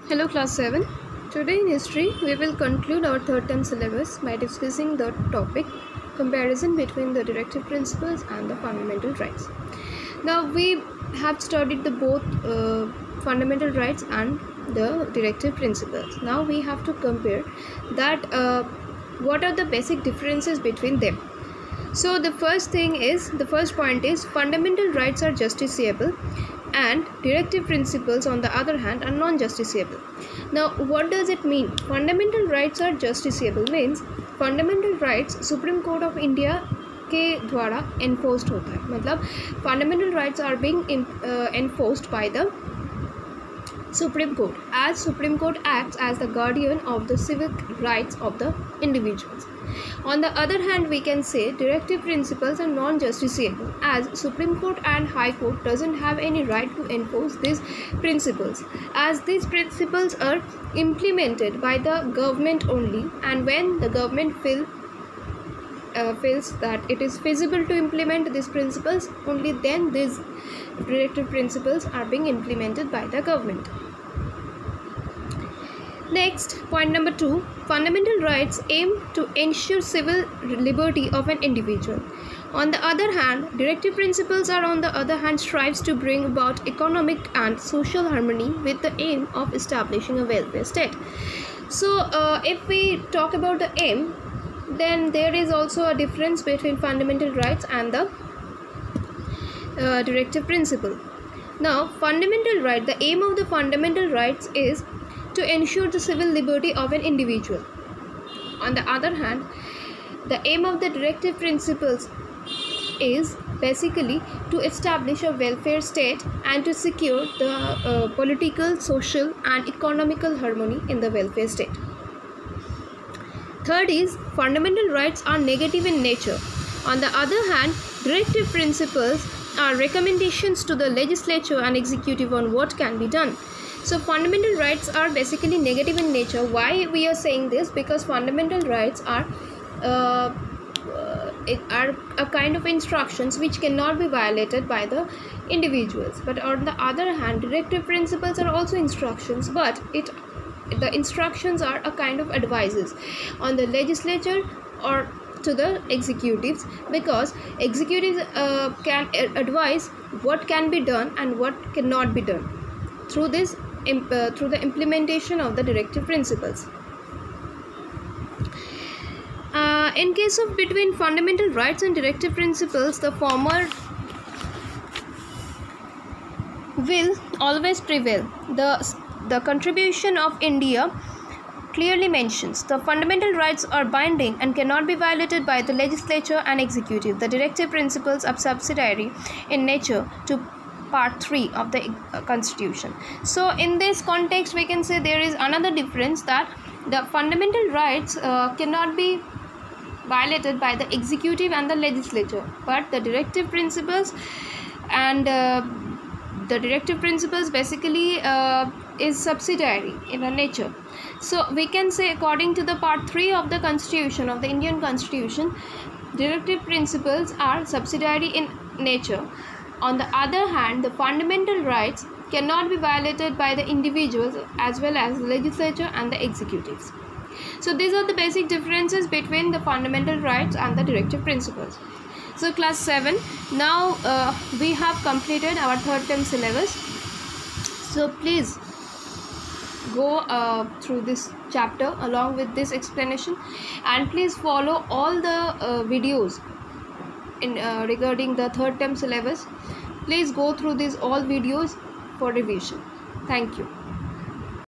Hello class 7. Today in history we will conclude our third term syllabus by discussing the topic comparison between the directive principles and the fundamental rights. Now we have studied the both fundamental rights and the directive principles. Now we have to compare that what are the basic differences between them. So the first point is fundamental rights are justiciable and directive principles on the other hand are non-justiciable. Now what does it mean? Fundamental rights are justiciable means fundamental rights supreme court of India के द्वारा enforced होता है, मतलब fundamental rights are being enforced by the Supreme Court, as Supreme Court acts as the guardian of the civic rights of the individuals. On the other hand, we can say directive principles are non-justiciable, as Supreme Court and High Court doesn't have any right to enforce these principles, as these principles are implemented by the government only, and when the government feels that it is feasible to implement these principles, only then these directive principles are being implemented by the government. Next, point number 2, fundamental rights aim to ensure civil liberty of an individual. On the other hand, directive principles are on the other hand strives to bring about economic and social harmony with the aim of establishing a welfare state. So, if we talk about the aim, then there is also a difference between fundamental rights and the directive principle. Now, fundamental right, the aim of the fundamental rights is to ensure the civil liberty of an individual. On the other hand, the aim of the directive principles is basically to establish a welfare state and to secure the political, social and economical harmony in the welfare state. Third is, fundamental rights are negative in nature. On the other hand, directive principles are recommendations to the legislature and executive on what can be done. So fundamental rights are basically negative in nature. Why we are saying this? Because fundamental rights are a kind of instructions which cannot be violated by the individuals. But on the other hand, directive principles are also instructions, but the instructions are a kind of advices on the legislature or to the executives, because executives can advise what can be done and what cannot be done through this through the implementation of the directive principles. In case of between fundamental rights and directive principles, the former will always prevail. The contribution of India clearly mentions the fundamental rights are binding and cannot be violated by the legislature and executive. The directive principles are subsidiary in nature to part 3 of the constitution. So in this context we can say there is another difference, that the fundamental rights cannot be violated by the executive and the legislature, but the directive principles and the directive principles basically is subsidiary in a nature. So we can say, according to the part 3 of the constitution of the Indian constitution, directive principles are subsidiary in nature. On the other hand, the fundamental rights cannot be violated by the individuals as well as the legislature and the executives. So these are the basic differences between the fundamental rights and the directive principles. So class 7, now we have completed our third term syllabus. So please go through this chapter along with this explanation, and please follow all the videos in regarding the third term syllabus. Please go through these all videos for revision. Thank you.